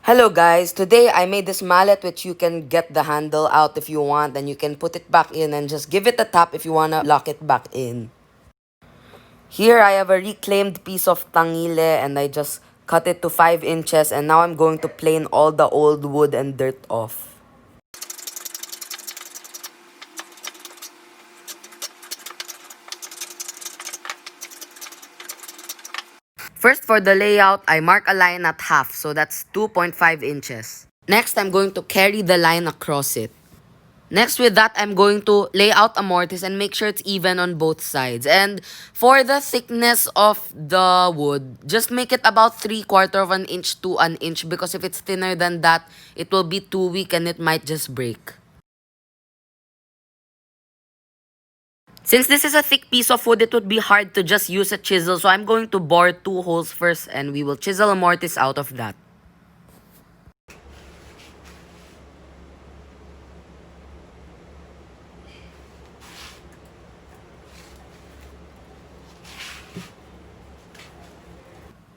Hello guys, today I made this mallet which you can get the handle out if you want and you can put it back in and just give it a tap if you want to lock it back in. Here I have a reclaimed piece of tangile and I just cut it to 5 inches and now I'm going to plane all the old wood and dirt off. First, for the layout, I mark a line at half, so that's 2.5 inches. Next, I'm going to carry the line across it. Next, with that, I'm going to lay out a mortise and make sure it's even on both sides. And for the thickness of the wood, just make it about 3/4 of an inch to an inch, because if it's thinner than that, it will be too weak and it might just break. Since this is a thick piece of wood, it would be hard to just use a chisel. So I'm going to bore 2 holes first and we will chisel a mortise out of that.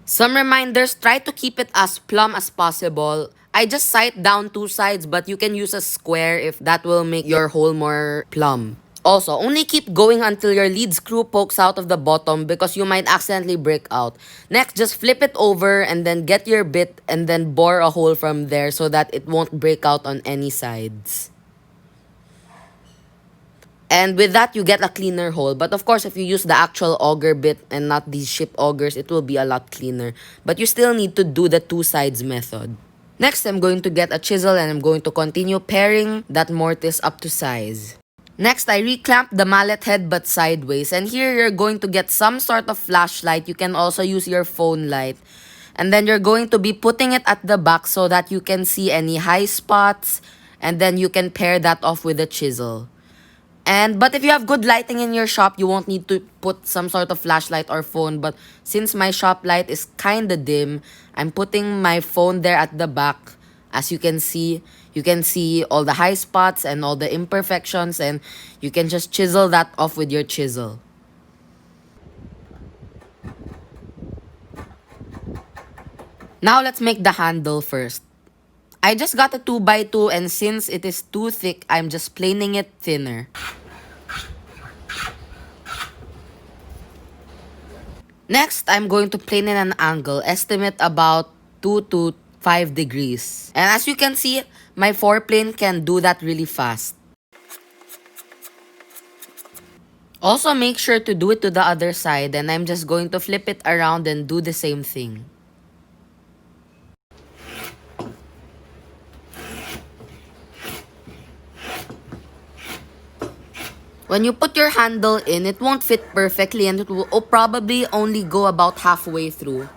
Some reminders, try to keep it as plumb as possible. I just sight down 2 sides, but you can use a square if that will make your hole more plumb. Also, only keep going until your lead screw pokes out of the bottom because you might accidentally break out. Next, just flip it over and then get your bit and then bore a hole from there so that it won't break out on any sides. And with that, you get a cleaner hole. But of course, if you use the actual auger bit and not these ship augers, it will be a lot cleaner. But you still need to do the 2 sides method. Next, I'm going to get a chisel and I'm going to continue paring that mortise up to size. Next, I reclamp the mallet head but sideways. And here, you're going to get some sort of flashlight. You can also use your phone light. And then you're going to be putting it at the back so that you can see any high spots. And then you can pair that off with a chisel. But if you have good lighting in your shop, you won't need to put some sort of flashlight or phone. But since my shop light is kinda dim, I'm putting my phone there at the back. As you can see all the high spots and all the imperfections, and you can just chisel that off with your chisel. Now let's make the handle first. I just got a 2x2 and since it is too thick, I'm just planing it thinner. Next, I'm going to plane in an angle, estimate about 2 to 5 degrees. And as you can see, my 4-plane can do that really fast. Also, make sure to do it to the other side, and I'm just going to flip it around and do the same thing. When you put your handle in, it won't fit perfectly and it will probably only go about halfway through.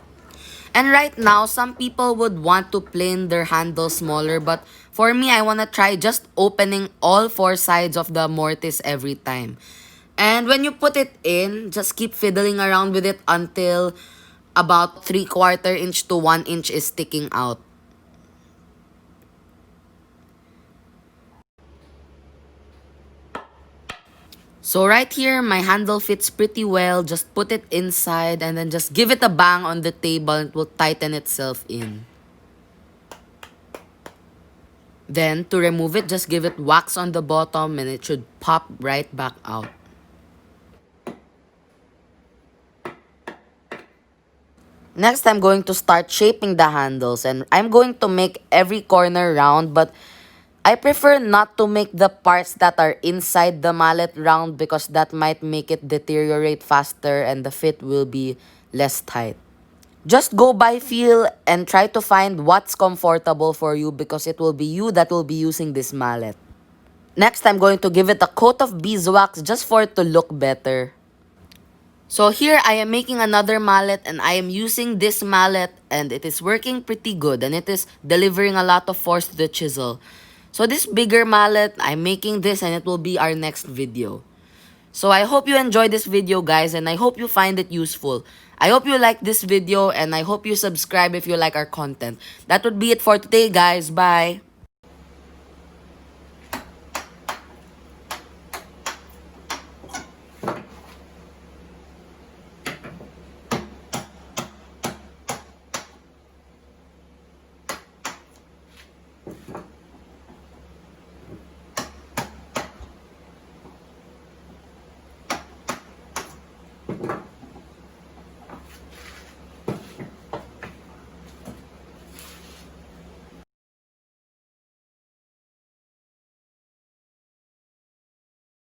And right now, some people would want to plane their handle smaller, but for me, I want to try just opening all 4 sides of the mortise every time. And when you put it in, just keep fiddling around with it until about 3/4 inch to 1 inch is sticking out. So right here, my handle fits pretty well. Just put it inside and then just give it a bang on the table and it will tighten itself in. Then, to remove it, just give it wax on the bottom and it should pop right back out. Next, I'm going to start shaping the handles and I'm going to make every corner round, but I prefer not to make the parts that are inside the mallet round because that might make it deteriorate faster and the fit will be less tight. Just go by feel and try to find what's comfortable for you because it will be you that will be using this mallet. Next, I'm going to give it a coat of beeswax just for it to look better. So here I am making another mallet and I am using this mallet and it is working pretty good and it is delivering a lot of force to the chisel. So this bigger mallet, I'm making this and it will be our next video. So I hope you enjoyed this video guys and I hope you find it useful. I hope you like this video and I hope you subscribe if you like our content. That would be it for today guys. Bye!